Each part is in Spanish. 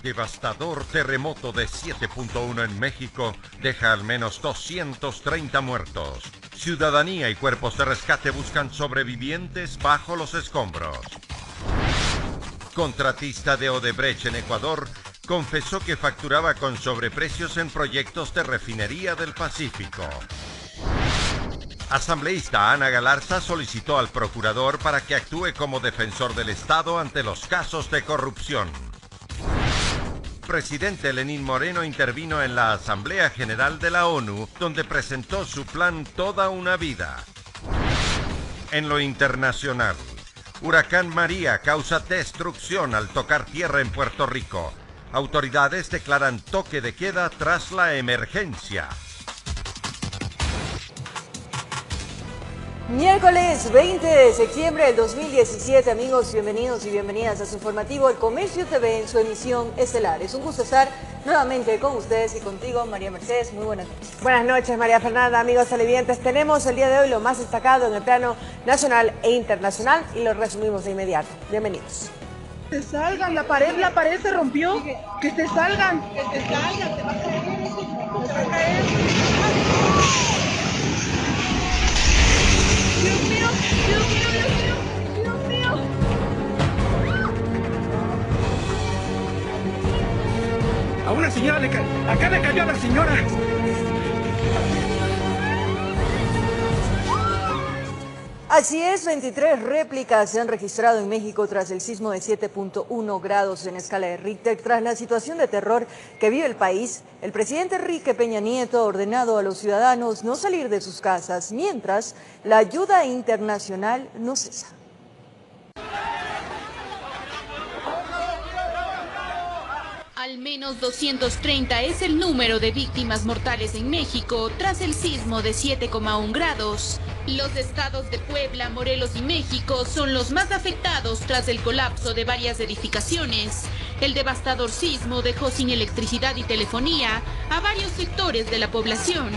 Devastador terremoto de 7.1 en México deja al menos 230 muertos. Ciudadanía y cuerpos de rescate buscan sobrevivientes bajo los escombros. Contratista de Odebrecht en Ecuador confesó que facturaba con sobreprecios en proyectos de refinería del Pacífico. Asambleísta Ana Galarza solicitó al procurador para que actúe como defensor del Estado ante los casos de corrupción. Presidente Lenín Moreno intervino en la Asamblea General de la ONU, donde presentó su plan Toda una Vida. En lo internacional, Huracán María causa destrucción al tocar tierra en Puerto Rico. Autoridades declaran toque de queda tras la emergencia. Miércoles 20 de septiembre del 2017, amigos, bienvenidos y bienvenidas a su informativo El Comercio TV en su emisión estelar. Es un gusto estar nuevamente con ustedes y contigo, María Mercedes. Muy buenas noches. Buenas noches, María Fernanda, amigos televidentes. Tenemos el día de hoy lo más destacado en el plano nacional e internacional y lo resumimos de inmediato. Bienvenidos. Que se salgan, la pared se rompió. Que se salgan. Que se salgan, te va a caer. Te va a caer. Dios mío, Dios mío, Dios mío, Dios mío. A una señora acá le cayó a la señora. Así es, 23 réplicas se han registrado en México tras el sismo de 7.1 grados en escala de Richter. Tras la situación de terror que vive el país, el presidente Enrique Peña Nieto ha ordenado a los ciudadanos no salir de sus casas, mientras la ayuda internacional no cesa. Al menos 230 es el número de víctimas mortales en México tras el sismo de 7,1 grados. Los estados de Puebla, Morelos y México son los más afectados tras el colapso de varias edificaciones. El devastador sismo dejó sin electricidad y telefonía a varios sectores de la población,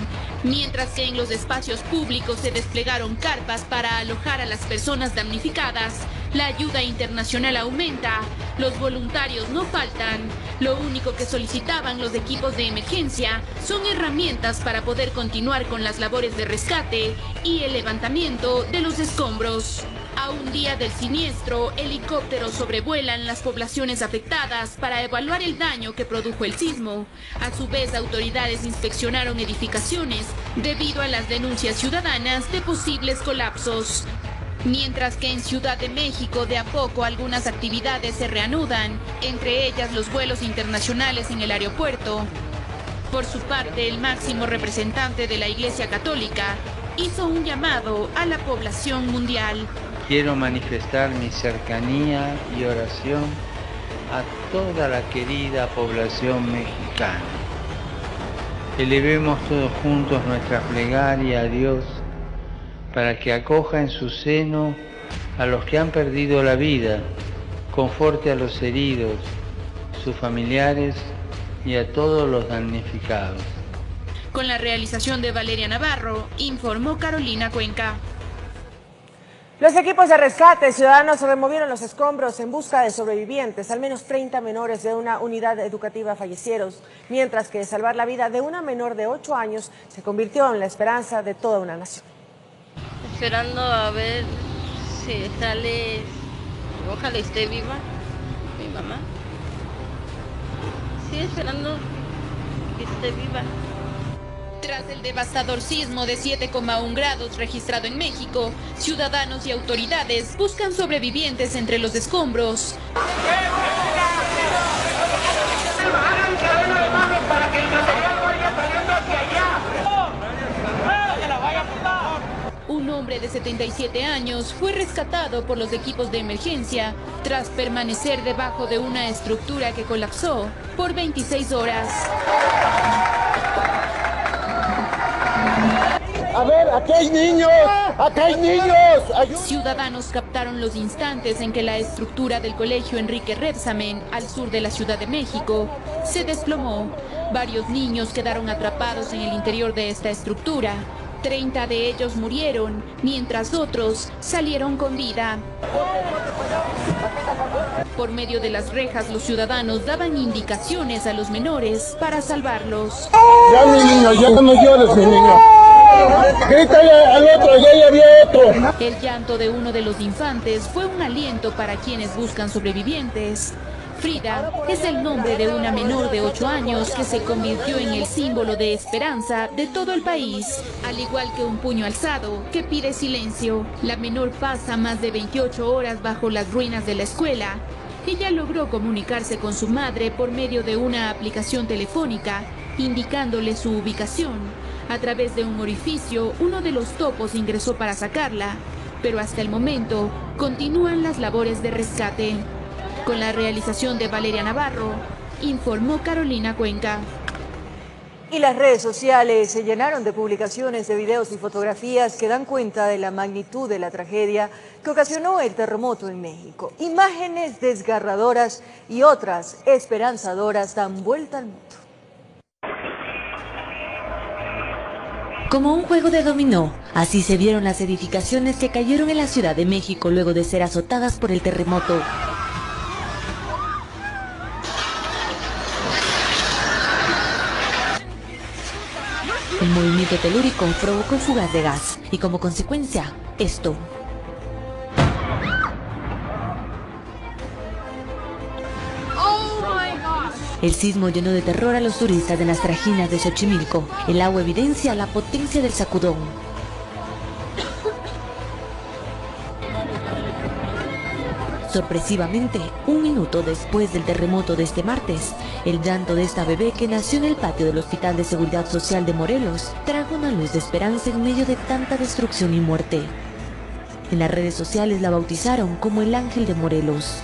mientras que en los espacios públicos se desplegaron carpas para alojar a las personas damnificadas. La ayuda internacional aumenta, los voluntarios no faltan. Lo único que solicitaban los equipos de emergencia son herramientas para poder continuar con las labores de rescate y el levantamiento de los escombros. A un día del siniestro, helicópteros sobrevuelan las poblaciones afectadas para evaluar el daño que produjo el sismo. A su vez, autoridades inspeccionaron edificaciones debido a las denuncias ciudadanas de posibles colapsos. Mientras que en Ciudad de México de a poco algunas actividades se reanudan, entre ellas los vuelos internacionales en el aeropuerto. Por su parte, el máximo representante de la Iglesia Católica hizo un llamado a la población mundial. Quiero manifestar mi cercanía y oración a toda la querida población mexicana. Elevemos todos juntos nuestra plegaria a Dios para que acoja en su seno a los que han perdido la vida, conforte a los heridos, sus familiares y a todos los damnificados. Con la realización de Valeria Navarro, informó Carolina Cuenca. Los equipos de rescate ciudadanos removieron los escombros en busca de sobrevivientes. Al menos 30 menores de una unidad educativa fallecieron, mientras que salvar la vida de una menor de 8 años se convirtió en la esperanza de toda una nación. Esperando a ver si sale, ojalá esté viva mi mamá. Sí, esperando que esté viva. Tras el devastador sismo de 7,1 grados registrado en México, ciudadanos y autoridades buscan sobrevivientes entre los escombros. Un hombre de 77 años fue rescatado por los equipos de emergencia tras permanecer debajo de una estructura que colapsó por 26 horas. A ver, aquí hay niños, aquí hay niños. Ciudadanos captaron los instantes en que la estructura del colegio Enrique Rebsamen, al sur de la Ciudad de México, se desplomó. Varios niños quedaron atrapados en el interior de esta estructura. 30 de ellos murieron, mientras otros salieron con vida. Por medio de las rejas, los ciudadanos daban indicaciones a los menores para salvarlos. Ya, mi niño, ya no llores, mi niño. Grítale al otro, ya había otro. El llanto de uno de los infantes fue un aliento para quienes buscan sobrevivientes. Frida es el nombre de una menor de 8 años que se convirtió en el símbolo de esperanza de todo el país, al igual que un puño alzado que pide silencio. La menor pasa más de 28 horas bajo las ruinas de la escuela. Ella logró comunicarse con su madre por medio de una aplicación telefónica, indicándole su ubicación. A través de un orificio, uno de los topos ingresó para sacarla, pero hasta el momento continúan las labores de rescate. Con la realización de Valeria Navarro, informó Carolina Cuenca. Y las redes sociales se llenaron de publicaciones de videos y fotografías que dan cuenta de la magnitud de la tragedia que ocasionó el terremoto en México. Imágenes desgarradoras y otras esperanzadoras dan vuelta al mundo. Como un juego de dominó, así se vieron las edificaciones que cayeron en la Ciudad de México luego de ser azotadas por el terremoto. El movimiento telúrico provocó fugas de gas y como consecuencia, esto. El sismo llenó de terror a los turistas de las trajinas de Xochimilco. El agua evidencia la potencia del sacudón. Sorpresivamente, un minuto después del terremoto de este martes, el llanto de esta bebé que nació en el patio del Hospital de Seguridad Social de Morelos trajo una luz de esperanza en medio de tanta destrucción y muerte. En las redes sociales la bautizaron como el Ángel de Morelos.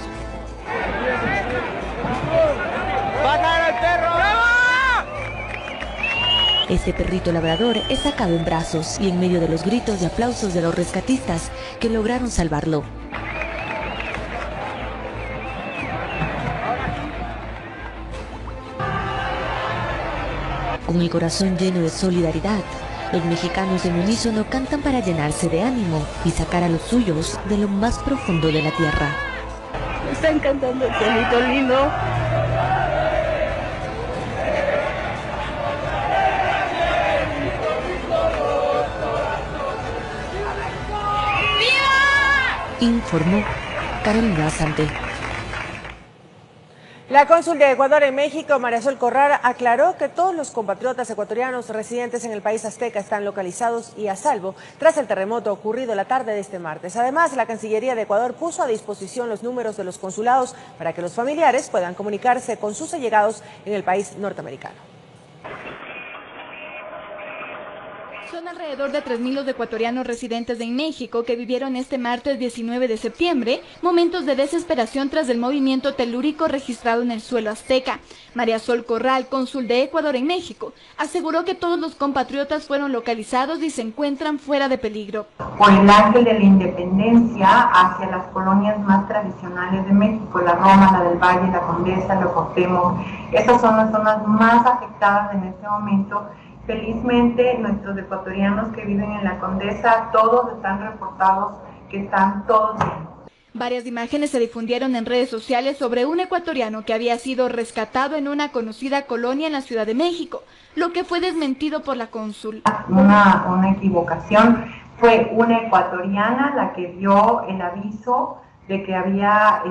Este perrito labrador es sacado en brazos y en medio de los gritos y aplausos de los rescatistas que lograron salvarlo. Con el corazón lleno de solidaridad, los mexicanos en unísono cantan para llenarse de ánimo y sacar a los suyos de lo más profundo de la tierra. Están cantando el cielito lindo. Informó Carolina Sante. La cónsul de Ecuador en México, Mariasol Corral, aclaró que todos los compatriotas ecuatorianos residentes en el país azteca están localizados y a salvo tras el terremoto ocurrido la tarde de este martes. Además, la Cancillería de Ecuador puso a disposición los números de los consulados para que los familiares puedan comunicarse con sus allegados en el país norteamericano. Son alrededor de 3.000 los ecuatorianos residentes en México que vivieron este martes 19 de septiembre momentos de desesperación tras el movimiento telúrico registrado en el suelo azteca. Mariasol Corral, cónsul de Ecuador en México, aseguró que todos los compatriotas fueron localizados y se encuentran fuera de peligro. Por el Ángel de la Independencia hacia las colonias más tradicionales de México, la Roma, la del Valle, la Condesa, la Cuauhtémoc. Estas son las zonas más afectadas en este momento. Felizmente, nuestros ecuatorianos que viven en la Condesa, todos están reportados que están todos bien. Varias imágenes se difundieron en redes sociales sobre un ecuatoriano que había sido rescatado en una conocida colonia en la Ciudad de México, lo que fue desmentido por la cónsul. Una equivocación, fue una ecuatoriana la que dio el aviso de que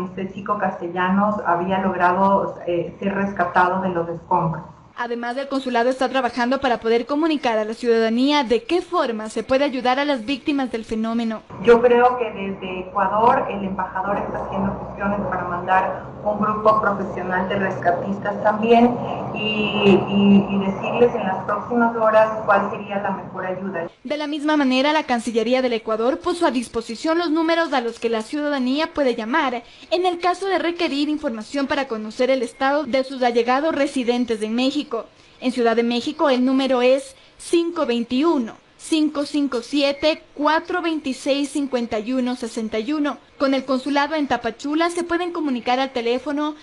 este chico Castellanos había logrado ser rescatado de los escombros. Además, el consulado está trabajando para poder comunicar a la ciudadanía de qué forma se puede ayudar a las víctimas del fenómeno. Yo creo que desde Ecuador el embajador está haciendo gestiones para mandar un grupo profesional de rescatistas también y decirles en las próximas horas cuál sería la mejor ayuda. De la misma manera, la Cancillería del Ecuador puso a disposición los números a los que la ciudadanía puede llamar en el caso de requerir información para conocer el estado de sus allegados residentes en México. En Ciudad de México el número es 521-557-426-5161. Con el consulado en Tapachula se pueden comunicar al teléfono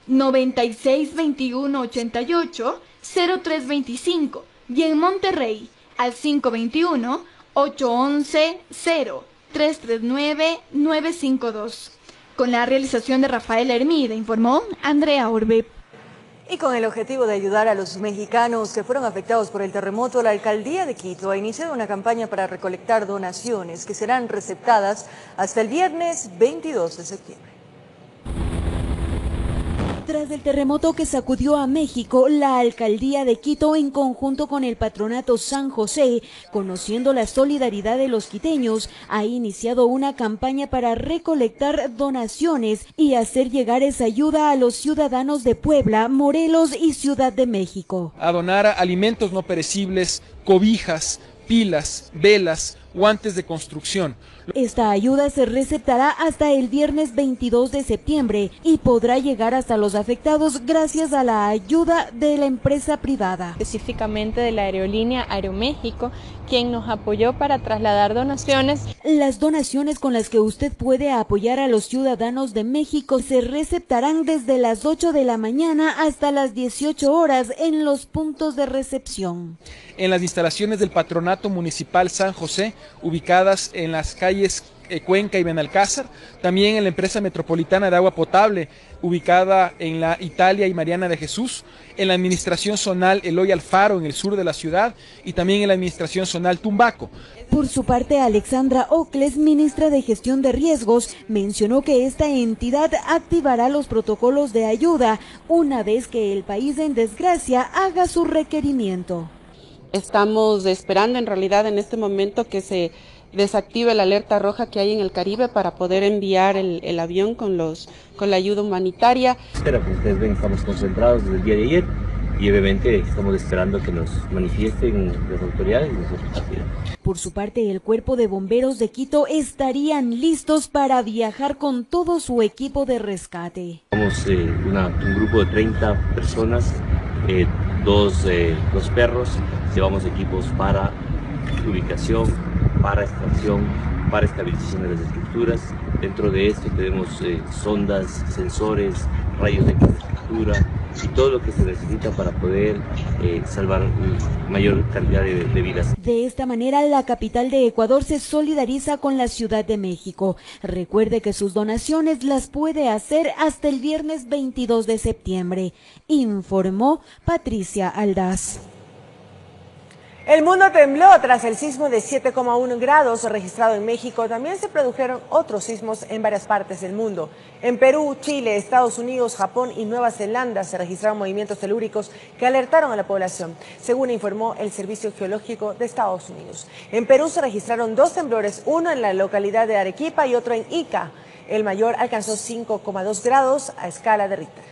521-9621-88-0325 y en Monterrey al 521-811-0339-952. Con la realización de Rafael Hermida, informó Andrea Orbe. Y con el objetivo de ayudar a los mexicanos que fueron afectados por el terremoto, la Alcaldía de Quito ha iniciado una campaña para recolectar donaciones que serán receptadas hasta el viernes 22 de septiembre. Tras el terremoto que sacudió a México, la Alcaldía de Quito, en conjunto con el Patronato San José, conociendo la solidaridad de los quiteños, ha iniciado una campaña para recolectar donaciones y hacer llegar esa ayuda a los ciudadanos de Puebla, Morelos y Ciudad de México. A donar alimentos no perecibles, cobijas, pilas, velas, guantes de construcción. Esta ayuda se receptará hasta el viernes 22 de septiembre y podrá llegar hasta los afectados gracias a la ayuda de la empresa privada. Específicamente de la aerolínea Aeroméxico, quien nos apoyó para trasladar donaciones. Las donaciones con las que usted puede apoyar a los ciudadanos de México se receptarán desde las 8 de la mañana hasta las 18 horas en los puntos de recepción. En las instalaciones del Patronato Municipal San José, ubicadas en las calles Cuenca y Benalcázar, también en la empresa metropolitana de agua potable, ubicada en la Italia y Mariana de Jesús, en la administración zonal Eloy Alfaro en el sur de la ciudad y también en la administración zonal Tumbaco. Por su parte, Alexandra Ocles, ministra de Gestión de Riesgos, mencionó que esta entidad activará los protocolos de ayuda una vez que el país en desgracia haga su requerimiento. Estamos esperando en realidad en este momento que se desactive la alerta roja que hay en el Caribe para poder enviar el avión con la ayuda humanitaria. Como ustedes ven, estamos concentrados desde el día de ayer y obviamente estamos esperando que nos manifiesten las autoridades y nosotros partiremos. Por su parte, el Cuerpo de Bomberos de Quito estarían listos para viajar con todo su equipo de rescate. Somos un grupo de 30 personas, dos perros, llevamos equipos para ubicación, para extracción, para estabilización de las estructuras. Dentro de esto tenemos sondas, sensores, rayos de estructura y todo lo que se necesita para poder salvar mayor cantidad de vidas. De esta manera, la capital de Ecuador se solidariza con la Ciudad de México. Recuerde que sus donaciones las puede hacer hasta el viernes 22 de septiembre, informó Patricia Aldaz. El mundo tembló tras el sismo de 7,1 grados registrado en México. También se produjeron otros sismos en varias partes del mundo. En Perú, Chile, Estados Unidos, Japón y Nueva Zelanda se registraron movimientos telúricos que alertaron a la población, según informó el Servicio Geológico de Estados Unidos. En Perú se registraron 2 temblores, uno en la localidad de Arequipa y otro en Ica. El mayor alcanzó 5,2 grados a escala de Richter.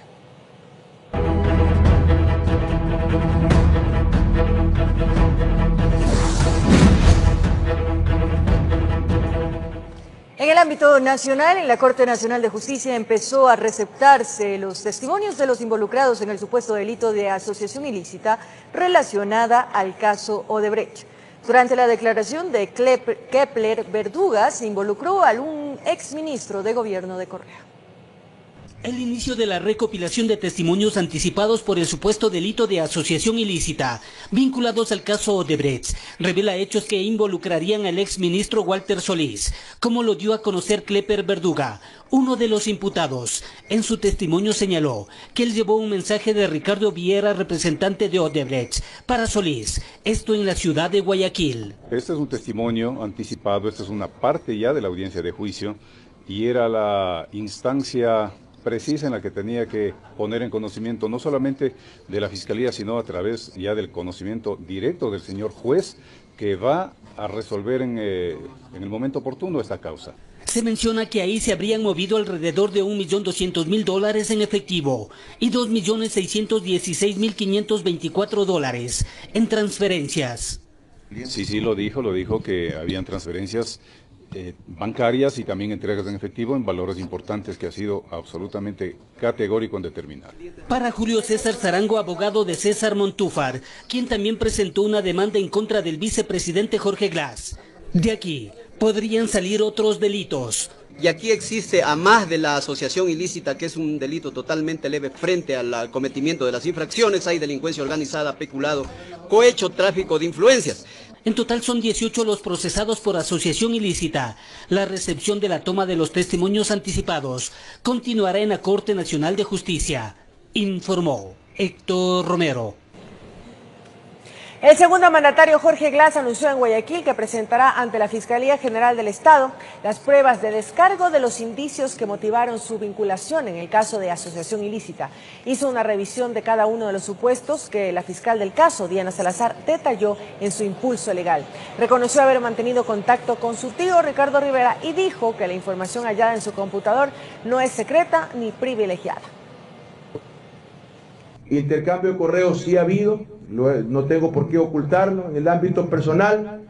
En el ámbito nacional, en la Corte Nacional de Justicia empezó a receptarse los testimonios de los involucrados en el supuesto delito de asociación ilícita relacionada al caso Odebrecht. Durante la declaración de Kepler Verduga se involucró a un exministro de gobierno de Correa. El inicio de la recopilación de testimonios anticipados por el supuesto delito de asociación ilícita vinculados al caso Odebrecht revela hechos que involucrarían al exministro Walter Solís, como lo dio a conocer Kepler Verduga, uno de los imputados. En su testimonio señaló que él llevó un mensaje de Ricardo Viera, representante de Odebrecht, para Solís, esto en la ciudad de Guayaquil. Este es un testimonio anticipado, esta es una parte ya de la audiencia de juicio y era la instancia precisa en la que tenía que poner en conocimiento no solamente de la Fiscalía, sino a través ya del conocimiento directo del señor juez que va a resolver en el momento oportuno esta causa. Se menciona que ahí se habrían movido alrededor de $1.200.000 en efectivo y $2.616.524 en transferencias. Sí, lo dijo que habían transferencias bancarias y también entregas en efectivo en valores importantes, que ha sido absolutamente categórico en determinar. Para Julio César Zarango, abogado de César Montúfar, quien también presentó una demanda en contra del vicepresidente Jorge Glass. De aquí podrían salir otros delitos. Y aquí existe, a más de la asociación ilícita, que es un delito totalmente leve frente al cometimiento de las infracciones, hay delincuencia organizada, peculado, cohecho, tráfico de influencias. En total son 18 los procesados por asociación ilícita. La recepción de la toma de los testimonios anticipados continuará en la Corte Nacional de Justicia, informó Héctor Romero. El segundo mandatario Jorge Glass anunció en Guayaquil que presentará ante la Fiscalía General del Estado las pruebas de descargo de los indicios que motivaron su vinculación en el caso de asociación ilícita. Hizo una revisión de cada uno de los supuestos que la fiscal del caso, Diana Salazar, detalló en su impulso legal. Reconoció haber mantenido contacto con su tío Ricardo Rivera y dijo que la información hallada en su computador no es secreta ni privilegiada. Intercambio de correos sí ha habido, no tengo por qué ocultarlo, en el ámbito personal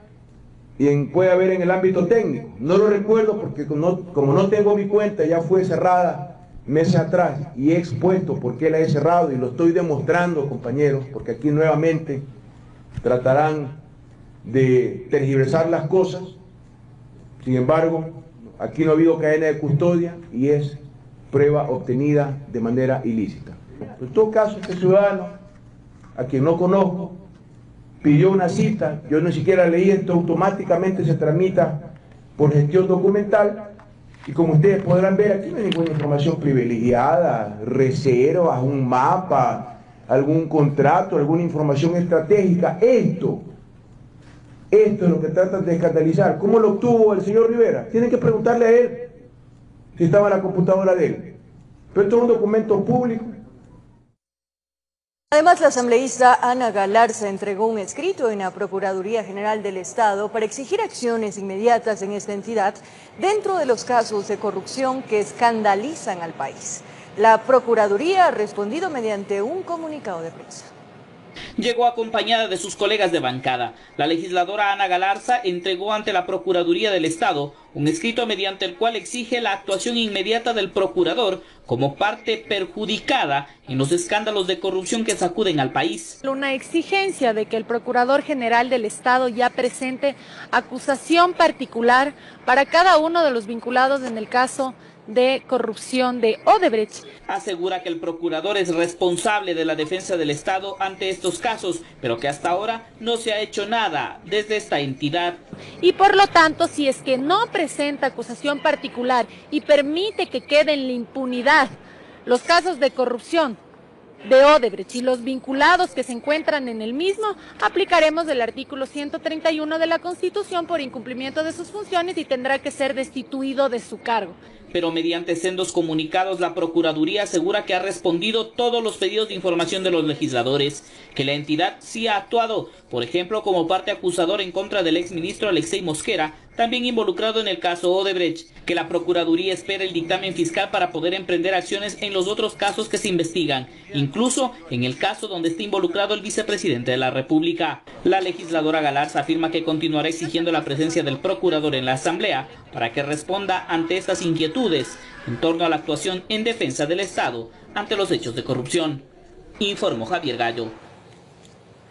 y puede haber en el ámbito técnico. No lo recuerdo porque como no tengo mi cuenta, ya fue cerrada meses atrás y he expuesto por qué la he cerrado y lo estoy demostrando, compañeros, porque aquí nuevamente tratarán de tergiversar las cosas. Sin embargo, aquí no ha habido cadena de custodia y es prueba obtenida de manera ilícita. En todo caso, este ciudadano, a quien no conozco, pidió una cita, yo ni siquiera leí esto, automáticamente se tramita por gestión documental, y como ustedes podrán ver, aquí no hay ninguna información privilegiada, reservas, un mapa, algún contrato, alguna información estratégica. Esto es lo que tratan de escandalizar. ¿Cómo lo obtuvo el señor Rivera? Tienen que preguntarle a él si estaba en la computadora de él. Pero esto es un documento público. Además, la asambleísta Ana Galarza entregó un escrito en la Procuraduría General del Estado para exigir acciones inmediatas en esta entidad dentro de los casos de corrupción que escandalizan al país. La Procuraduría ha respondido mediante un comunicado de prensa. Llegó acompañada de sus colegas de bancada. La legisladora Ana Galarza entregó ante la Procuraduría del Estado un escrito mediante el cual exige la actuación inmediata del procurador como parte perjudicada en los escándalos de corrupción que sacuden al país. Una exigencia de que el Procurador General del Estado ya presente acusación particular para cada uno de los vinculados en el caso de corrupción de Odebrecht. Asegura que el procurador es responsable de la defensa del Estado ante estos casos, pero que hasta ahora no se ha hecho nada desde esta entidad. Y por lo tanto, si es que no presenta acusación particular y permite que quede en la impunidad los casos de corrupción de Odebrecht y los vinculados que se encuentran en el mismo, aplicaremos el artículo 131 de la Constitución por incumplimiento de sus funciones y tendrá que ser destituido de su cargo. Pero mediante sendos comunicados, la Procuraduría asegura que ha respondido todos los pedidos de información de los legisladores, que la entidad sí ha actuado, por ejemplo, como parte acusadora en contra del exministro Alexei Mosquera, también involucrado en el caso Odebrecht, que la Procuraduría espera el dictamen fiscal para poder emprender acciones en los otros casos que se investigan, incluso en el caso donde está involucrado el vicepresidente de la República. La legisladora Galarza afirma que continuará exigiendo la presencia del procurador en la Asamblea para que responda ante estas inquietudes en torno a la actuación en defensa del Estado ante los hechos de corrupción. Informó Javier Gallo.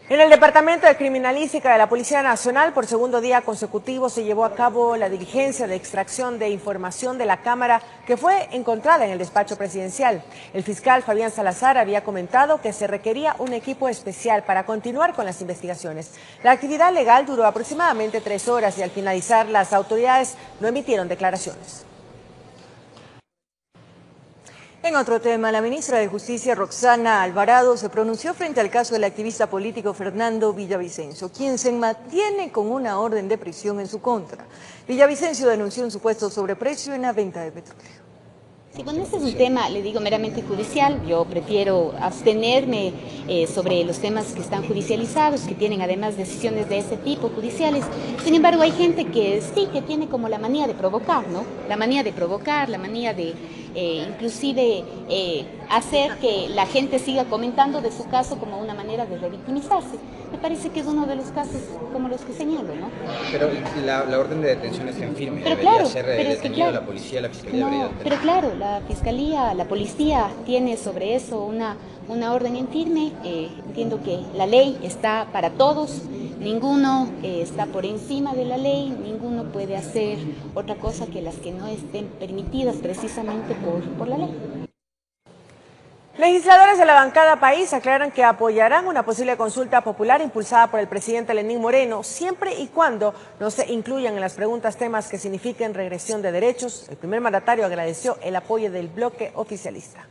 En el Departamento de Criminalística de la Policía Nacional, por segundo día consecutivo, se llevó a cabo la diligencia de extracción de información de la cámara que fue encontrada en el despacho presidencial. El fiscal Fabián Salazar había comentado que se requería un equipo especial para continuar con las investigaciones. La actividad legal duró aproximadamente 3 horas y al finalizar las autoridades no emitieron declaraciones. En otro tema, la ministra de Justicia, Roxana Alvarado, se pronunció frente al caso del activista político Fernando Villavicencio, quien se mantiene con una orden de prisión en su contra. Villavicencio denunció un supuesto sobreprecio en la venta de petróleo. Sí, bueno, este es un tema, le digo, meramente judicial. Yo prefiero abstenerme sobre los temas que están judicializados, que tienen además decisiones de ese tipo judiciales. Sin embargo, hay gente que sí, que tiene como la manía de provocar, ¿no? La manía de provocar, la manía de inclusive hacer que la gente siga comentando de su caso como una manera de revictimizarse. Me parece que es uno de los casos como los que señalo, ¿no? Pero la orden de detención está en firme, pero debería claro, ser pero detenido claro, la policía, la fiscalía no, debería detener. pero claro, la fiscalía, la policía tiene sobre eso una orden en firme. Entiendo que la ley está para todos, ninguno está por encima de la ley, ninguno puede hacer otra cosa que las que no estén permitidas precisamente por la ley. Legisladores de la bancada País aclaran que apoyarán una posible consulta popular impulsada por el presidente Lenín Moreno, siempre y cuando no se incluyan en las preguntas temas que signifiquen regresión de derechos. El primer mandatario agradeció el apoyo del bloque oficialista.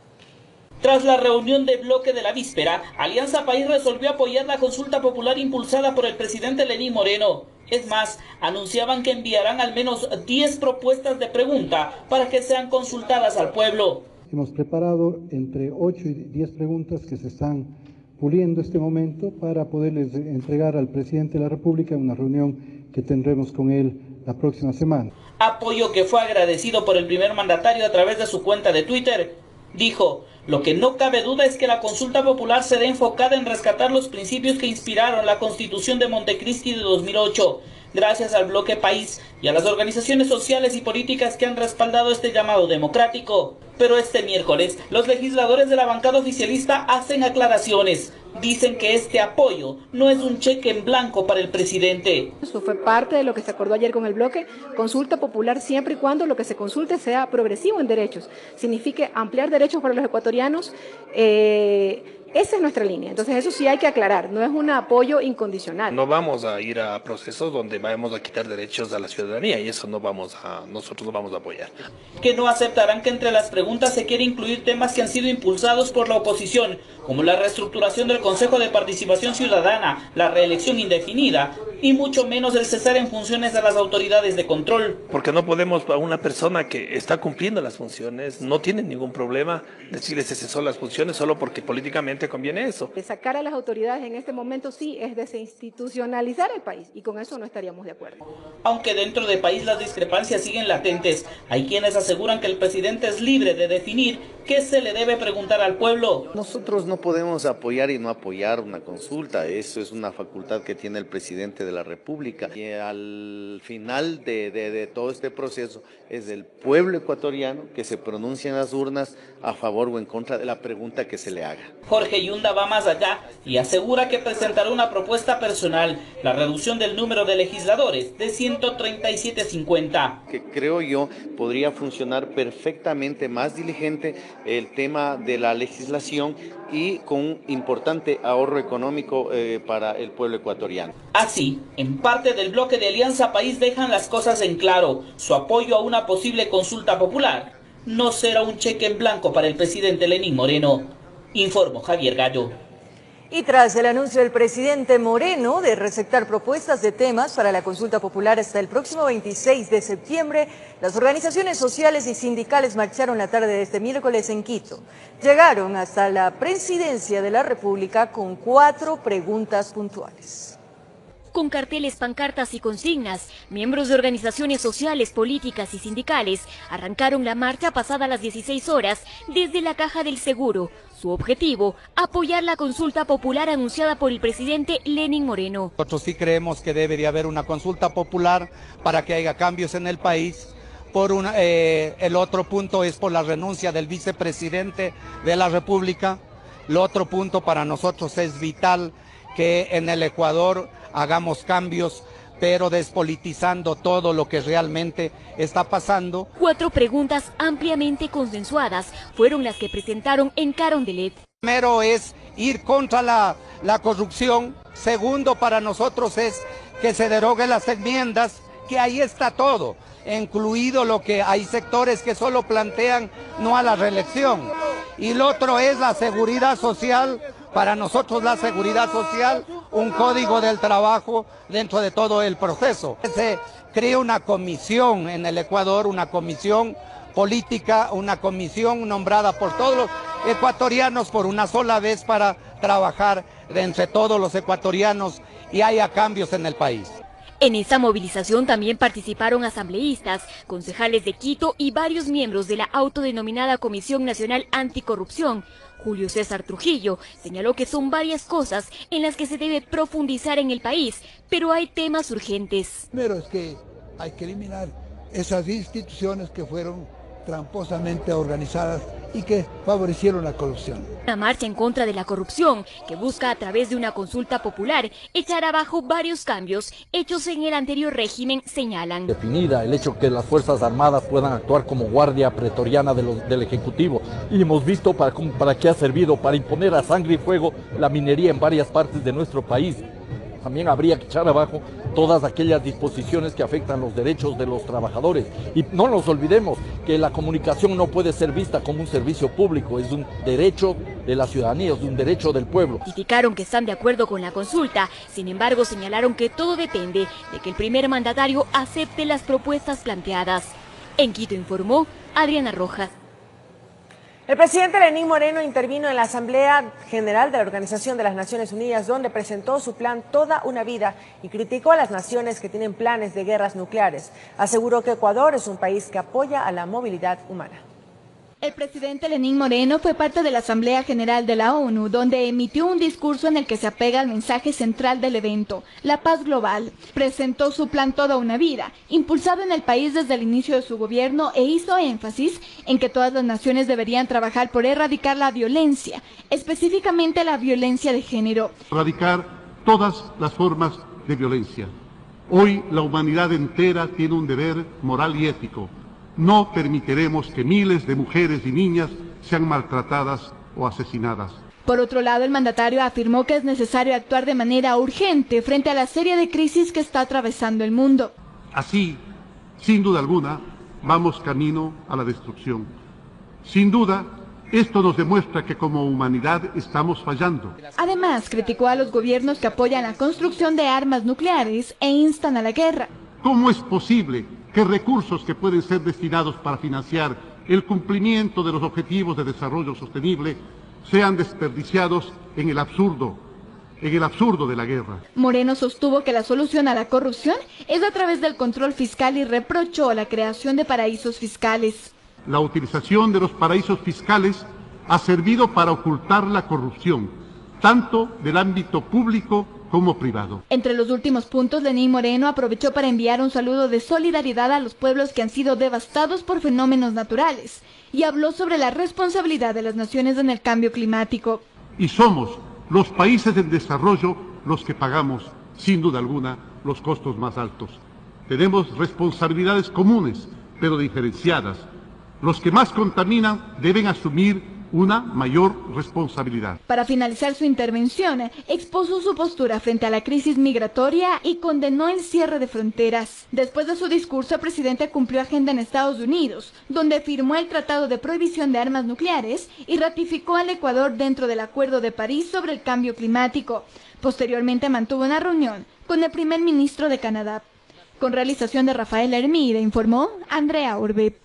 Tras la reunión de bloque de la víspera, Alianza País resolvió apoyar la consulta popular impulsada por el presidente Lenín Moreno. Es más, anunciaban que enviarán al menos 10 propuestas de pregunta para que sean consultadas al pueblo. Hemos preparado entre 8 y 10 preguntas que se están puliendo este momento para poderles entregar al presidente de la República en una reunión que tendremos con él la próxima semana. Apoyo que fue agradecido por el primer mandatario a través de su cuenta de Twitter. Dijo, lo que no cabe duda es que la consulta popular será enfocada en rescatar los principios que inspiraron la Constitución de Montecristi de 2008. Gracias al bloque País y a las organizaciones sociales y políticas que han respaldado este llamado democrático. Pero este miércoles, los legisladores de la bancada oficialista hacen aclaraciones. Dicen que este apoyo no es un cheque en blanco para el presidente. Eso fue parte de lo que se acordó ayer con el bloque. Consulta popular siempre y cuando lo que se consulte sea progresivo en derechos. Signifique ampliar derechos para los ecuatorianos. Esa es nuestra línea. Entonces eso sí hay que aclarar. No es un apoyo incondicional. No vamos a ir a procesos donde vamos a quitar derechos a la ciudadanía y eso nosotros no vamos a apoyar. Que no aceptarán que entre las preguntas se quiera incluir temas que han sido impulsados por la oposición, como la reestructuración del Consejo de Participación Ciudadana, la reelección indefinida y mucho menos el cesar en funciones a las autoridades de control. Porque no podemos a una persona que está cumpliendo las funciones, no tiene ningún problema decirle se cesó las funciones solo porque políticamente conviene eso. Sacar a las autoridades en este momento sí es desinstitucionalizar el país y con eso no estaríamos de acuerdo. Aunque dentro de País las discrepancias siguen latentes, hay quienes aseguran que el presidente es libre de definir qué se le debe preguntar al pueblo. Nosotros no podemos apoyar y no apoyar una consulta, eso es una facultad que tiene el presidente de la República. Y al final de todo este proceso es el pueblo ecuatoriano que se pronuncia en las urnas a favor o en contra de la pregunta que se le haga. Jorge Yunda va más allá y asegura que presentará una propuesta personal, la reducción del número de legisladores de 137 a 50. Que creo yo podría funcionar perfectamente más diligente el tema de la legislación y con un importante ahorro económico para el pueblo ecuatoriano. Así, en parte del bloque de Alianza País dejan las cosas en claro. Su apoyo a una posible consulta popular no será un cheque en blanco para el presidente Lenín Moreno. Informó Javier Gallo. Y tras el anuncio del presidente Moreno de receptar propuestas de temas para la consulta popular hasta el próximo 26 de septiembre, las organizaciones sociales y sindicales marcharon la tarde de este miércoles en Quito. Llegaron hasta la presidencia de la República con 4 preguntas puntuales. Con carteles, pancartas y consignas, miembros de organizaciones sociales, políticas y sindicales arrancaron la marcha pasada las 16 horas desde la Caja del Seguro. Su objetivo, apoyar la consulta popular anunciada por el presidente Lenín Moreno. Nosotros sí creemos que debe de haber una consulta popular para que haya cambios en el país. El otro punto es por la renuncia del vicepresidente de la República. El otro punto para nosotros es vital que en el Ecuador hagamos cambios, pero despolitizando todo lo que realmente está pasando. 4 preguntas ampliamente consensuadas fueron las que presentaron en Carondelet. Primero es ir contra la corrupción. Segundo, para nosotros es que se deroguen las enmiendas, que ahí está todo, incluido lo que hay sectores que solo plantean no a la reelección. Y lo otro es la seguridad social. Para nosotros la seguridad social, un código del trabajo dentro de todo el proceso. Se crea una comisión en el Ecuador, una comisión política, una comisión nombrada por todos los ecuatorianos por una sola vez para trabajar entre todos los ecuatorianos y haya cambios en el país. En esta movilización también participaron asambleístas, concejales de Quito y varios miembros de la autodenominada Comisión Nacional Anticorrupción. Julio César Trujillo señaló que son varias cosas en las que se debe profundizar en el país, pero hay temas urgentes. Primero es que hay que eliminar esas instituciones que fueron tramposamente organizadas y que favorecieron la corrupción. Una marcha en contra de la corrupción que busca a través de una consulta popular echar abajo varios cambios hechos en el anterior régimen, señalan. Definida el hecho que las Fuerzas Armadas puedan actuar como guardia pretoriana del Ejecutivo y hemos visto para qué ha servido, para imponer a sangre y fuego la minería en varias partes de nuestro país. También habría que echar abajo todas aquellas disposiciones que afectan los derechos de los trabajadores. Y no nos olvidemos que la comunicación no puede ser vista como un servicio público, es un derecho de la ciudadanía, es un derecho del pueblo. Indicaron que están de acuerdo con la consulta, sin embargo señalaron que todo depende de que el primer mandatario acepte las propuestas planteadas. En Quito informó Adriana Rojas. El presidente Lenín Moreno intervino en la Asamblea General de la Organización de las Naciones Unidas, donde presentó su plan Toda una Vida y criticó a las naciones que tienen planes de guerras nucleares. Aseguró que Ecuador es un país que apoya a la movilidad humana. El presidente Lenín Moreno fue parte de la Asamblea General de la ONU, donde emitió un discurso en el que se apega al mensaje central del evento, la paz global. Presentó su plan Toda una Vida, impulsado en el país desde el inicio de su gobierno, e hizo énfasis en que todas las naciones deberían trabajar por erradicar la violencia, específicamente la violencia de género. Erradicar todas las formas de violencia. Hoy la humanidad entera tiene un deber moral y ético. No permitiremos que miles de mujeres y niñas sean maltratadas o asesinadas. Por otro lado, el mandatario afirmó que es necesario actuar de manera urgente frente a la serie de crisis que está atravesando el mundo. Así, sin duda alguna, vamos camino a la destrucción. Sin duda, esto nos demuestra que como humanidad estamos fallando. Además, criticó a los gobiernos que apoyan la construcción de armas nucleares e instan a la guerra. ¿Cómo es posible que recursos que pueden ser destinados para financiar el cumplimiento de los objetivos de desarrollo sostenible sean desperdiciados en el absurdo de la guerra? Moreno sostuvo que la solución a la corrupción es a través del control fiscal y reprochó la creación de paraísos fiscales. La utilización de los paraísos fiscales ha servido para ocultar la corrupción, tanto del ámbito público como privado. Entre los últimos puntos, Lenín Moreno aprovechó para enviar un saludo de solidaridad a los pueblos que han sido devastados por fenómenos naturales y habló sobre la responsabilidad de las naciones en el cambio climático. Y somos los países en desarrollo los que pagamos, sin duda alguna, los costos más altos. Tenemos responsabilidades comunes, pero diferenciadas. Los que más contaminan deben asumir una mayor responsabilidad. Para finalizar su intervención, expuso su postura frente a la crisis migratoria y condenó el cierre de fronteras. Después de su discurso, el presidente cumplió agenda en Estados Unidos, donde firmó el Tratado de Prohibición de Armas Nucleares y ratificó al Ecuador dentro del Acuerdo de París sobre el cambio climático. Posteriormente mantuvo una reunión con el primer ministro de Canadá. Con realización de Rafael Hermida, informó Andrea Orbe.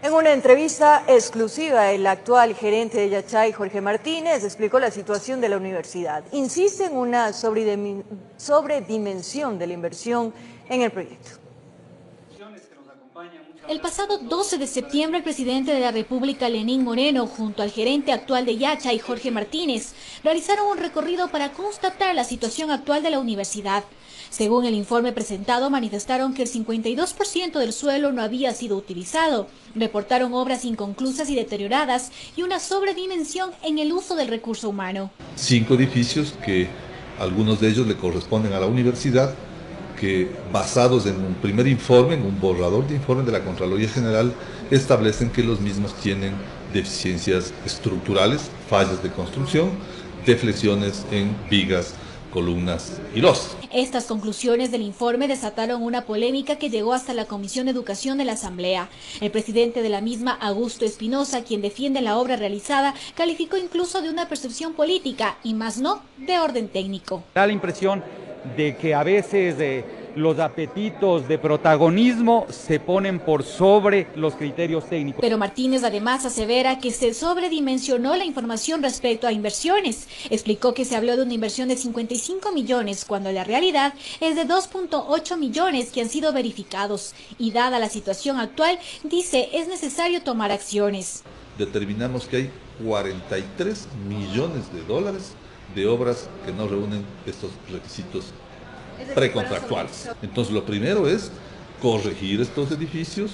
En una entrevista exclusiva, el actual gerente de Yachay, Jorge Martínez, explicó la situación de la universidad. Insiste en una sobredimensión de la inversión en el proyecto. El pasado 12 de septiembre, el presidente de la República, Lenín Moreno, junto al gerente actual de Yachay, Jorge Martínez, realizaron un recorrido para constatar la situación actual de la universidad. Según el informe presentado, manifestaron que el 52% del suelo no había sido utilizado, reportaron obras inconclusas y deterioradas y una sobredimensión en el uso del recurso humano. 5 edificios que algunos de ellos le corresponden a la universidad, que basados en un primer informe, en un borrador de informe de la Contraloría General, establecen que los mismos tienen deficiencias estructurales, fallas de construcción, deflexiones en vigas, columnas y losas. Estas conclusiones del informe desataron una polémica que llegó hasta la Comisión de Educación de la Asamblea. El presidente de la misma, Augusto Espinosa, quien defiende la obra realizada, calificó incluso de una percepción política y más no de orden técnico. Da la impresión de que a veces los apetitos de protagonismo se ponen por sobre los criterios técnicos. Pero Martínez además asevera que se sobredimensionó la información respecto a inversiones. Explicó que se habló de una inversión de 55 millones cuando la realidad es de 2.8 millones que han sido verificados. Y dada la situación actual, dice, es necesario tomar acciones. Determinamos que hay 43 millones de dólares de obras que no reúnen estos requisitos precontractuales. Entonces lo primero es corregir estos edificios,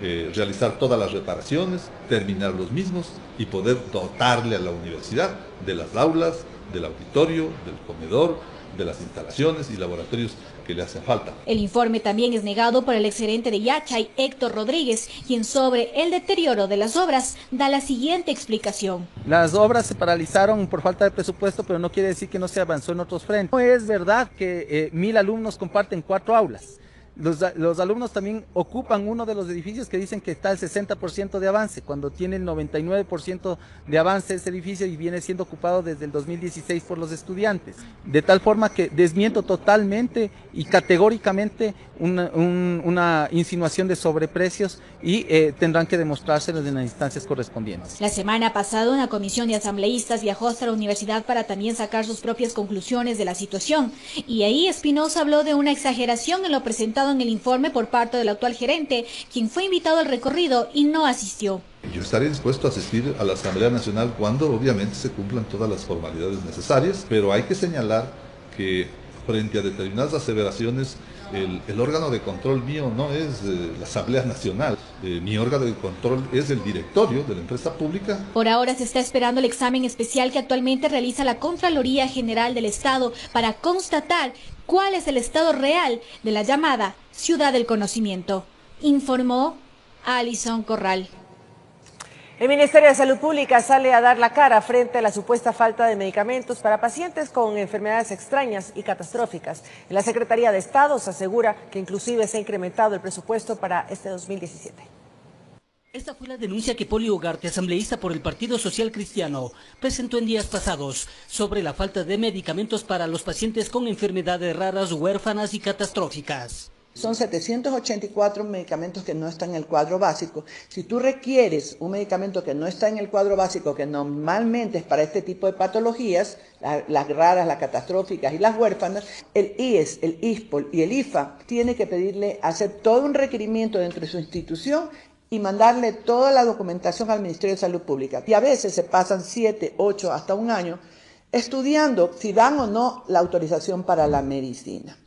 realizar todas las reparaciones, terminar los mismos y poder dotarle a la universidad de las aulas, del auditorio, del comedor, de las instalaciones y laboratorios que le hacen falta. El informe también es negado por el exgerente de Yachay, Héctor Rodríguez, quien sobre el deterioro de las obras da la siguiente explicación. Las obras se paralizaron por falta de presupuesto, pero no quiere decir que no se avanzó en otros frentes. No es verdad que 1000 alumnos comparten 4 aulas. Los alumnos también ocupan uno de los edificios que dicen que está el 60% de avance, cuando tiene el 99% de avance ese edificio y viene siendo ocupado desde el 2016 por los estudiantes. De tal forma que desmiento totalmente y categóricamente una insinuación de sobreprecios y tendrán que demostrárselos en las instancias correspondientes. La semana pasada una comisión de asambleístas viajó hasta la universidad para también sacar sus propias conclusiones de la situación, y ahí Espinosa habló de una exageración en lo presentado en el informe por parte del actual gerente, quien fue invitado al recorrido y no asistió. Yo estaré dispuesto a asistir a la Asamblea Nacional cuando obviamente se cumplan todas las formalidades necesarias, pero hay que señalar que frente a determinadas aseveraciones, el órgano de control mío no es la Asamblea Nacional, mi órgano de control es el directorio de la empresa pública. Por ahora se está esperando el examen especial que actualmente realiza la Contraloría General del Estado para constatar cuál es el estado real de la llamada Ciudad del Conocimiento, informó Alison Corral. El Ministerio de Salud Pública sale a dar la cara frente a la supuesta falta de medicamentos para pacientes con enfermedades extrañas y catastróficas. La Secretaría de Estado se asegura que inclusive se ha incrementado el presupuesto para este 2017. Esta fue la denuncia que Poli Ugarte, asambleísta por el Partido Social Cristiano, presentó en días pasados sobre la falta de medicamentos para los pacientes con enfermedades raras, huérfanas y catastróficas. Son 784 medicamentos que no están en el cuadro básico. Si tú requieres un medicamento que no está en el cuadro básico, que normalmente es para este tipo de patologías, las raras, las catastróficas y las huérfanas, el IES, el ISPOL y el IFA tiene que pedirle hacer todo un requerimiento dentro de su institución y mandarle toda la documentación al Ministerio de Salud Pública. Y a veces se pasan 7, 8, hasta un año estudiando si dan o no la autorización para la medicina.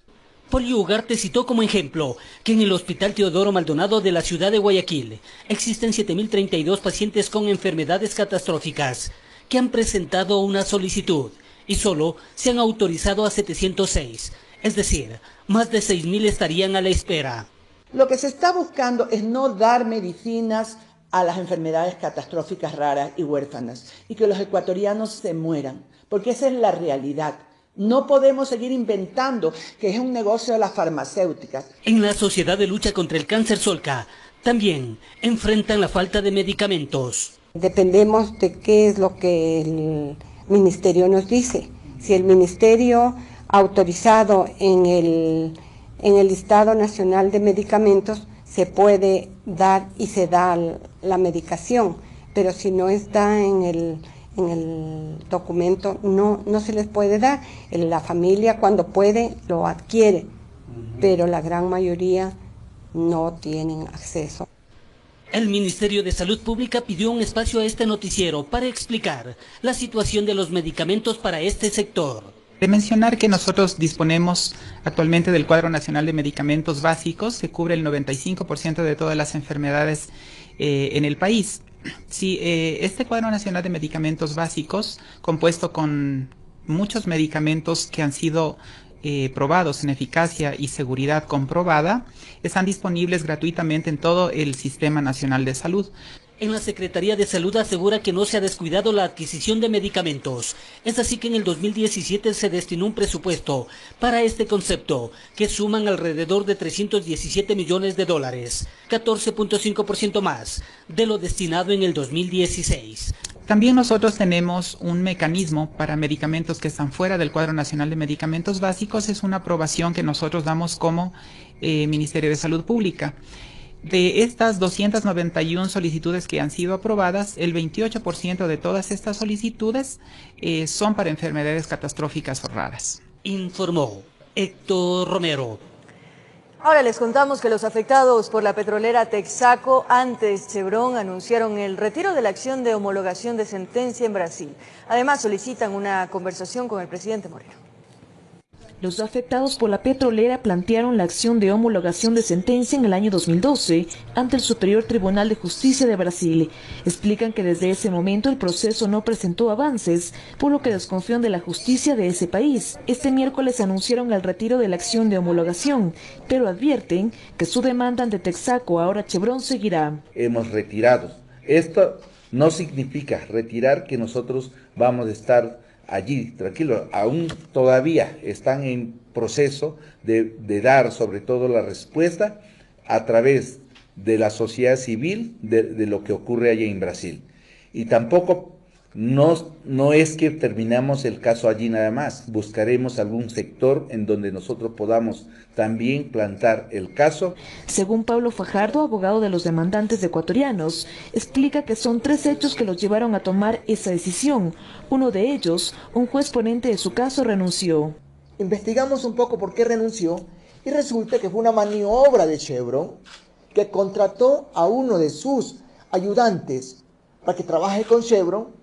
Poli Ugarte citó como ejemplo que en el Hospital Teodoro Maldonado de la ciudad de Guayaquil existen 7.032 pacientes con enfermedades catastróficas que han presentado una solicitud y solo se han autorizado a 706, es decir, más de 6.000 estarían a la espera. Lo que se está buscando es no dar medicinas a las enfermedades catastróficas raras y huérfanas y que los ecuatorianos se mueran, porque esa es la realidad. No podemos seguir inventando que es un negocio de las farmacéuticas. En la Sociedad de Lucha contra el Cáncer Solca también enfrentan la falta de medicamentos. Dependemos de qué es lo que el ministerio nos dice. Si el ministerio ha autorizado en el listado nacional de medicamentos, se puede dar y se da la medicación, pero si no está en el documento no se les puede dar. La familia cuando puede lo adquiere, pero la gran mayoría no tienen acceso. El Ministerio de Salud Pública pidió un espacio a este noticiero para explicar la situación de los medicamentos para este sector. De mencionar que nosotros disponemos actualmente del Cuadro Nacional de Medicamentos Básicos, que cubre el 95% de todas las enfermedades en el país. Sí, este Cuadro Nacional de Medicamentos Básicos, compuesto con muchos medicamentos que han sido probados en eficacia y seguridad comprobada, están disponibles gratuitamente en todo el Sistema Nacional de Salud. En la Secretaría de Salud asegura que no se ha descuidado la adquisición de medicamentos. Es así que en el 2017 se destinó un presupuesto para este concepto, que suman alrededor de $317 millones, 14.5% más de lo destinado en el 2016. También nosotros tenemos un mecanismo para medicamentos que están fuera del Cuadro Nacional de Medicamentos Básicos. Es una aprobación que nosotros damos como Ministerio de Salud Pública. De estas 291 solicitudes que han sido aprobadas, el 28% de todas estas solicitudes son para enfermedades catastróficas o raras. Informó Héctor Romero. Ahora les contamos que los afectados por la petrolera Texaco, antes Chevron, anunciaron el retiro de la acción de homologación de sentencia en Brasil. Además, solicitan una conversación con el presidente Moreno. Los afectados por la petrolera plantearon la acción de homologación de sentencia en el año 2012 ante el Superior Tribunal de Justicia de Brasil. Explican que desde ese momento el proceso no presentó avances, por lo que desconfían de la justicia de ese país. Este miércoles anunciaron el retiro de la acción de homologación, pero advierten que su demanda ante Texaco, ahora Chevron, seguirá. Hemos retirado. Esto no significa retirar que nosotros vamos a estar allí, tranquilo, aún todavía están en proceso de dar sobre todo la respuesta a través de la sociedad civil de lo que ocurre allí en Brasil. Y tampoco no es que terminamos el caso allí nada más, buscaremos algún sector en donde nosotros podamos también plantar el caso. Según Pablo Fajardo, abogado de los demandantes ecuatorianos, explica que son 3 hechos que los llevaron a tomar esa decisión. Uno de ellos, un juez ponente de su caso, renunció. Investigamos un poco por qué renunció y resulta que fue una maniobra de Chevron que contrató a uno de sus ayudantes para que trabaje con Chevron.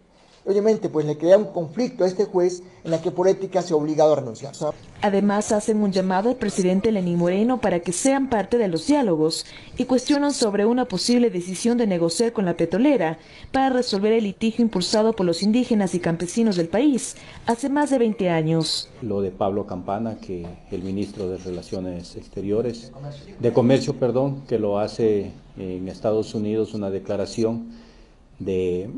Obviamente, pues le crea un conflicto a este juez en la que por ética se ha obligado a renunciar. Además, hacen un llamado al presidente Lenín Moreno para que sean parte de los diálogos y cuestionan sobre una posible decisión de negociar con la petrolera para resolver el litigio impulsado por los indígenas y campesinos del país hace más de 20 años. Lo de Pablo Campana, que el ministro de Relaciones Exteriores, de Comercio, perdón, que lo hace en Estados Unidos, una declaración de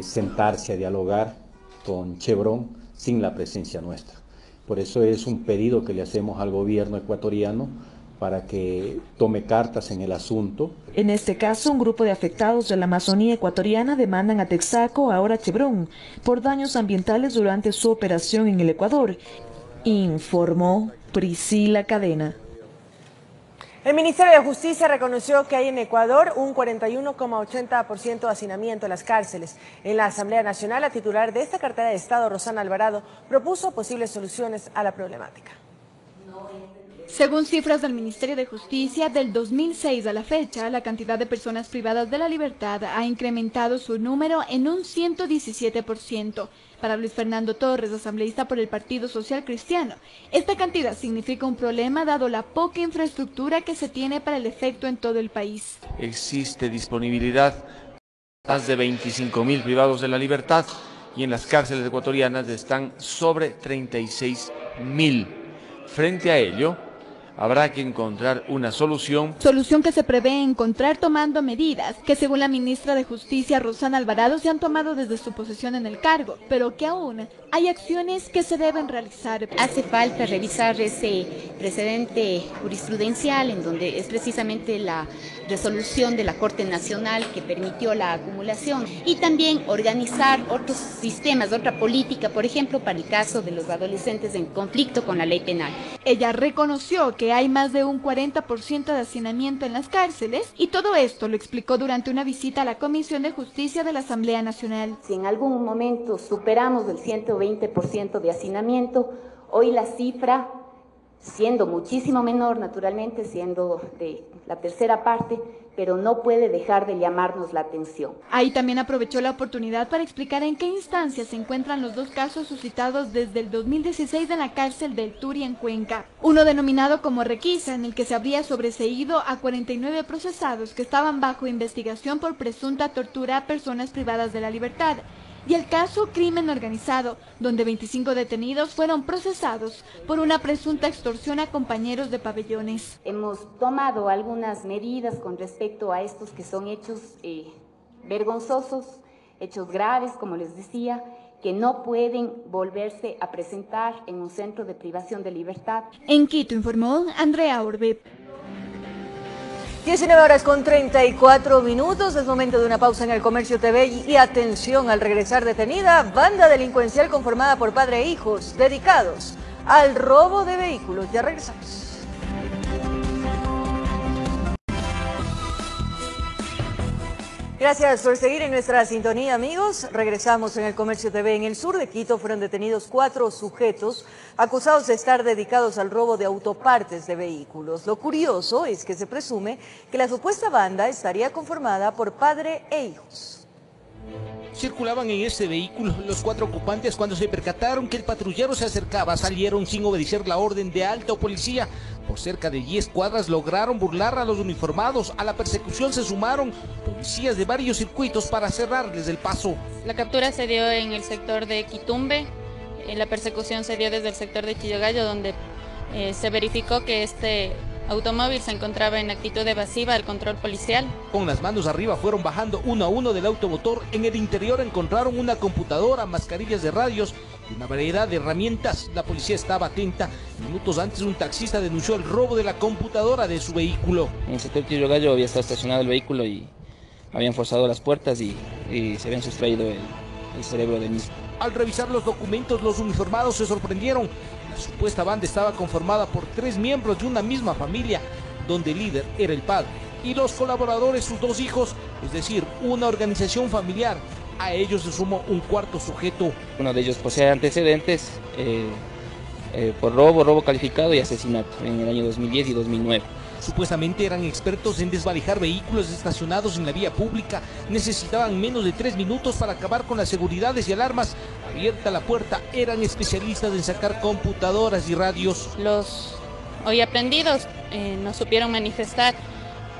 sentarse a dialogar con Chevron sin la presencia nuestra. Por eso es un pedido que le hacemos al gobierno ecuatoriano para que tome cartas en el asunto. En este caso, un grupo de afectados de la Amazonía ecuatoriana demandan a Texaco, ahora Chevron, por daños ambientales durante su operación en el Ecuador, informó Priscila Cadena. El Ministerio de Justicia reconoció que hay en Ecuador un 41,80% de hacinamiento en las cárceles. En la Asamblea Nacional, la titular de esta cartera de Estado, Rosana Alvarado, propuso posibles soluciones a la problemática. Según cifras del Ministerio de Justicia, del 2006 a la fecha, la cantidad de personas privadas de la libertad ha incrementado su número en un 117%. Para Luis Fernando Torres, asambleísta por el Partido Social Cristiano, esta cantidad significa un problema dado la poca infraestructura que se tiene para el efecto en todo el país. Existe disponibilidad más de 25.000 privados de la libertad y en las cárceles ecuatorianas están sobre 36.000. Frente a ello, habrá que encontrar una solución. Solución que se prevé encontrar tomando medidas que, según la ministra de Justicia, Rosana Alvarado, se han tomado desde su posesión en el cargo, pero que aún hay acciones que se deben realizar. Hace falta revisar ese precedente jurisprudencial en donde es precisamente la resolución de la Corte Nacional que permitió la acumulación y también organizar otros sistemas, otra política, por ejemplo, para el caso de los adolescentes en conflicto con la ley penal. Ella reconoció que hay más de un 40% de hacinamiento en las cárceles y todo esto lo explicó durante una visita a la Comisión de Justicia de la Asamblea Nacional. Si en algún momento superamos el 120% de hacinamiento, hoy la cifra, siendo muchísimo menor naturalmente, siendo de la tercera parte, pero no puede dejar de llamarnos la atención. Ahí también aprovechó la oportunidad para explicar en qué instancias se encuentran los 2 casos suscitados desde el 2016 en la cárcel del Turi en Cuenca. Uno denominado como Requisa, en el que se habría sobreseído a 49 procesados que estaban bajo investigación por presunta tortura a personas privadas de la libertad. Y el caso Crimen Organizado, donde 25 detenidos fueron procesados por una presunta extorsión a compañeros de pabellones. Hemos tomado algunas medidas con respecto a estos que son hechos vergonzosos, hechos graves, como les decía, que no pueden volverse a presentar en un centro de privación de libertad. En Quito informó Andrea Orbe. 19:34, es momento de una pausa en el Comercio TV y atención, al regresar detenida, banda delincuencial conformada por padre e hijos dedicados al robo de vehículos. Ya regresamos. Gracias por seguir en nuestra sintonía, amigos. Regresamos en el Comercio TV. En el sur de Quito fueron detenidos 4 sujetos acusados de estar dedicados al robo de autopartes de vehículos. Lo curioso es que se presume que la supuesta banda estaría conformada por padre e hijos. circulaban en este vehículo. Los 4 ocupantes, cuando se percataron que el patrullero se acercaba, salieron sin obedecer la orden de alta policía. Por cerca de 10 cuadras lograron burlar a los uniformados. A la persecución se sumaron policías de varios circuitos para cerrarles el paso. La captura se dio en el sector de Quitumbe. La persecución se dio desde el sector de Chillogallo, donde se verificó que este automóvil se encontraba en actitud evasiva al control policial. Con las manos arriba fueron bajando uno a uno del automotor. En el interior encontraron una computadora, mascarillas de radios y una variedad de herramientas. La policía estaba atenta. Minutos antes un taxista denunció el robo de la computadora de su vehículo. En el sector Chillogallo había estado estacionado el vehículo y habían forzado las puertas y se habían sustraído el cerebro del mismo. Al revisar los documentos, los uniformados se sorprendieron. La supuesta banda estaba conformada por 3 miembros de una misma familia, donde el líder era el padre y los colaboradores sus 2 hijos, es decir, una organización familiar. A ellos se sumó un 4º sujeto. Uno de ellos posee antecedentes por robo calificado y asesinato en el año 2010 y 2009. Supuestamente eran expertos en desvalijar vehículos estacionados en la vía pública. Necesitaban menos de 3 minutos para acabar con las seguridades y alarmas. Abierta la puerta, eran especialistas en sacar computadoras y radios. Los hoy aprendidos no supieron manifestar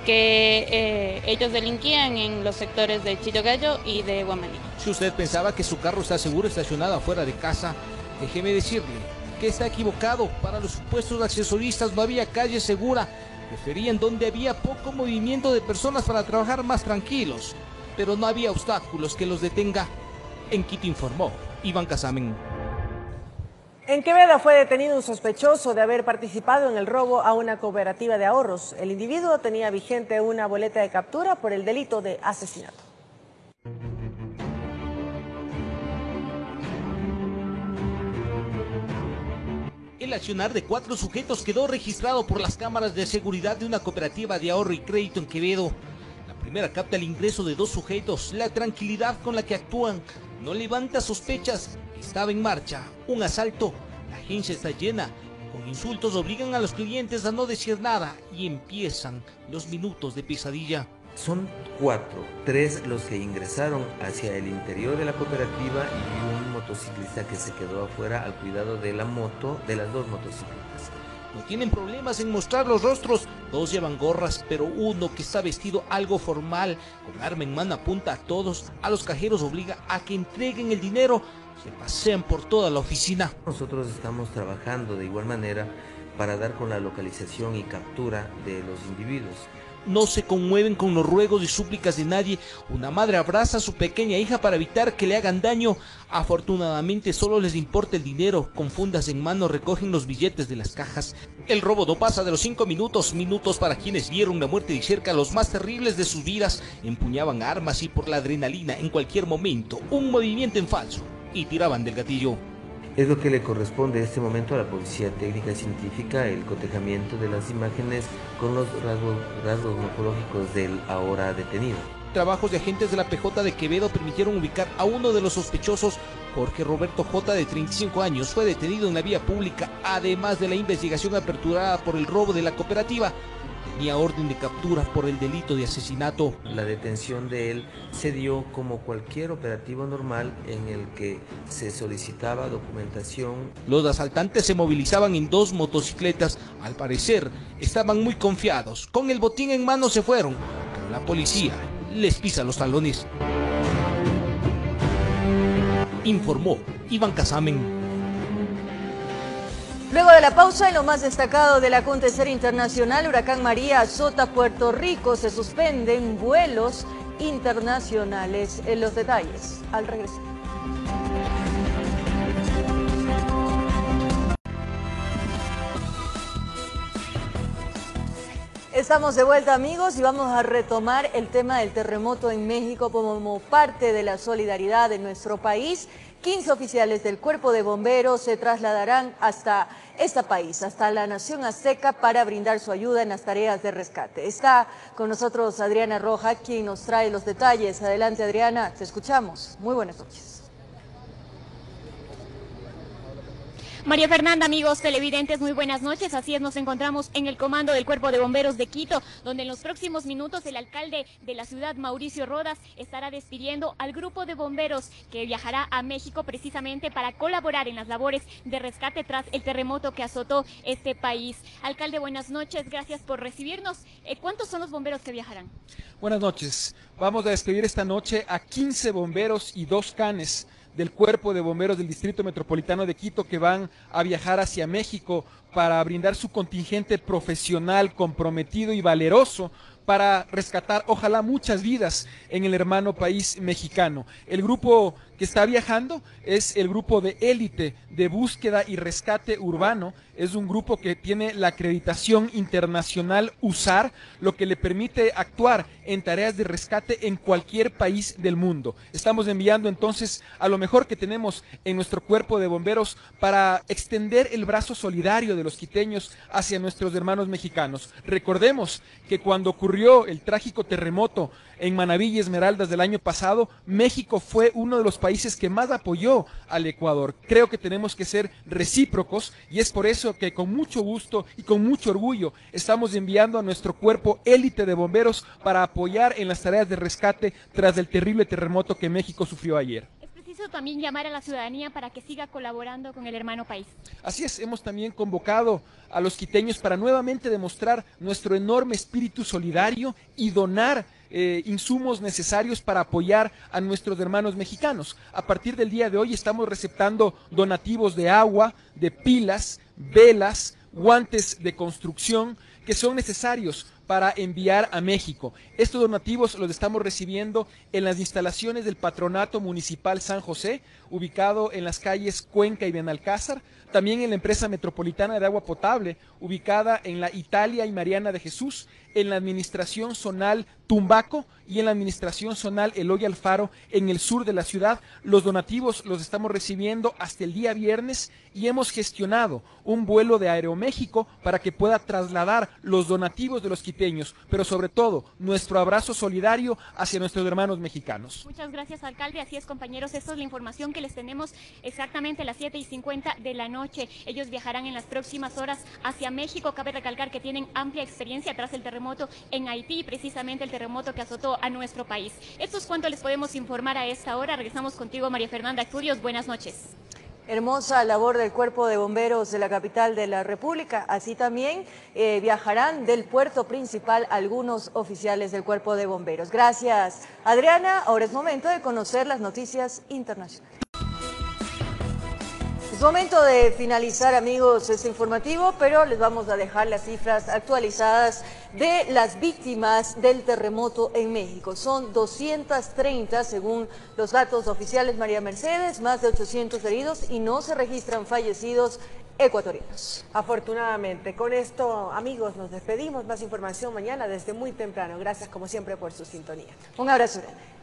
que ellos delinquían en los sectores de Chillogallo y de Huamaní. Si usted pensaba que su carro está seguro estacionado afuera de casa, déjeme decirle que está equivocado. Para los supuestos accesoristas no había calle segura. Preferían donde había poco movimiento de personas para trabajar más tranquilos, pero no había obstáculos que los detenga. En Quito informó Iván Casamen. En Quevedo fue detenido un sospechoso de haber participado en el robo a una cooperativa de ahorros. El individuo tenía vigente una boleta de captura por el delito de asesinato. El accionar de 4 sujetos quedó registrado por las cámaras de seguridad de una cooperativa de ahorro y crédito en Quevedo. La primera capta el ingreso de 2 sujetos. La tranquilidad con la que actúan no levanta sospechas. Estaba en marcha un asalto. La agencia está llena. Con insultos obligan a los clientes a no decir nada y empiezan los minutos de pesadilla. Son 4, 3 los que ingresaron hacia el interior de la cooperativa y un motociclista que se quedó afuera al cuidado de la moto, de las 2 motocicletas. No tienen problemas en mostrar los rostros. 2 llevan gorras, pero uno que está vestido algo formal, con arma en mano, apunta a todos. A los cajeros obliga a que entreguen el dinero. Se pasean por toda la oficina. Nosotros estamos trabajando de igual manera para dar con la localización y captura de los individuos. No se conmueven con los ruegos y súplicas de nadie. Una madre abraza a su pequeña hija para evitar que le hagan daño. Afortunadamente solo les importa el dinero. Con fundas en mano recogen los billetes de las cajas. El robo no pasa de los 5 minutos. Minutos para quienes vieron la muerte de cerca, los más terribles de sus vidas. Empuñaban armas y por la adrenalina en cualquier momento un movimiento en falso y tiraban del gatillo. Es lo que le corresponde en este momento a la Policía Técnica y Científica, el cotejamiento de las imágenes con los rasgos morfológicos del ahora detenido. Trabajos de agentes de la PJ de Quevedo permitieron ubicar a uno de los sospechosos, Jorge Roberto J, de 35 años, fue detenido en la vía pública, además de la investigación aperturada por el robo de la cooperativa. Tenía orden de captura por el delito de asesinato. La detención de él se dio como cualquier operativo normal en el que se solicitaba documentación. Los asaltantes se movilizaban en 2 motocicletas. Al parecer, estaban muy confiados. Con el botín en mano se fueron, pero la policía les pisa los talones. Informó Iván Casamen. Luego de la pausa, en lo más destacado del acontecer internacional, Huracán María azota Puerto Rico, se suspenden vuelos internacionales. En los detalles, al regresar. Estamos de vuelta, amigos, y vamos a retomar el tema del terremoto en México como parte de la solidaridad de nuestro país. 15 oficiales del Cuerpo de Bomberos se trasladarán hasta este país, hasta la nación azteca, para brindar su ayuda en las tareas de rescate. Está con nosotros Adriana Roja, quien nos trae los detalles. Adelante, Adriana, te escuchamos. Muy buenas noches. María Fernanda, amigos televidentes, muy buenas noches. Así es, nos encontramos en el comando del Cuerpo de Bomberos de Quito, donde en los próximos minutos el alcalde de la ciudad, Mauricio Rodas, estará despidiendo al grupo de bomberos que viajará a México precisamente para colaborar en las labores de rescate tras el terremoto que azotó este país. Alcalde, buenas noches, gracias por recibirnos. ¿Cuántos son los bomberos que viajarán? Buenas noches. Vamos a despedir esta noche a 15 bomberos y 2 canes del Cuerpo de Bomberos del Distrito Metropolitano de Quito que van a viajar hacia México para brindar su contingente profesional, comprometido y valeroso para rescatar, ojalá, muchas vidas en el hermano país mexicano. El grupo que está viajando es el grupo de élite de búsqueda y rescate urbano. Es un grupo que tiene la acreditación internacional USAR, lo que le permite actuar en tareas de rescate en cualquier país del mundo. Estamos enviando entonces a lo mejor que tenemos en nuestro cuerpo de bomberos para extender el brazo solidario de los quiteños hacia nuestros hermanos mexicanos. Recordemos que cuando ocurrió el trágico terremoto en Manabí y Esmeraldas del año pasado, México fue uno de los países que más apoyó al Ecuador. Creo que tenemos que ser recíprocos y es por eso que con mucho gusto y con mucho orgullo estamos enviando a nuestro cuerpo élite de bomberos para apoyar en las tareas de rescate tras el terrible terremoto que México sufrió ayer. Es preciso también llamar a la ciudadanía para que siga colaborando con el hermano país. Así es, hemos también convocado a los quiteños para nuevamente demostrar nuestro enorme espíritu solidario y donar insumos necesarios para apoyar a nuestros hermanos mexicanos. A partir del día de hoy estamos receptando donativos de agua, de pilas, velas, guantes de construcción que son necesarios para enviar a México. Estos donativos los estamos recibiendo en las instalaciones del Patronato Municipal San José, ubicado en las calles Cuenca y Benalcázar, también en la empresa metropolitana de agua potable, ubicada en la Italia y Mariana de Jesús, en la administración zonal Tumbaco y en la administración zonal Eloy Alfaro en el sur de la ciudad. Los donativos los estamos recibiendo hasta el día viernes y hemos gestionado un vuelo de Aeroméxico para que pueda trasladar los donativos de los quiteños, pero sobre todo nuestro abrazo solidario hacia nuestros hermanos mexicanos. Muchas gracias, alcalde. Así es, compañeros, esta es la información que les tenemos exactamente a las 7:50 de la noche. Ellos viajarán en las próximas horas hacia México. Cabe recalcar que tienen amplia experiencia tras el terremoto en Haití, precisamente el terremoto que azotó a nuestro país. Esto es cuanto les podemos informar a esta hora. Regresamos contigo, María Fernanda Asturias. Buenas noches. Hermosa labor del Cuerpo de Bomberos de la capital de la República. Así también viajarán del puerto principal algunos oficiales del Cuerpo de Bomberos. Gracias, Adriana. Ahora es momento de conocer las noticias internacionales. Es momento de finalizar, amigos, este informativo, pero les vamos a dejar las cifras actualizadas de las víctimas del terremoto en México. Son 230 según los datos oficiales, María Mercedes, más de 800 heridos y no se registran fallecidos ecuatorianos. Afortunadamente. Con esto, amigos, nos despedimos. Más información mañana desde muy temprano. Gracias como siempre por su sintonía. Un abrazo grande.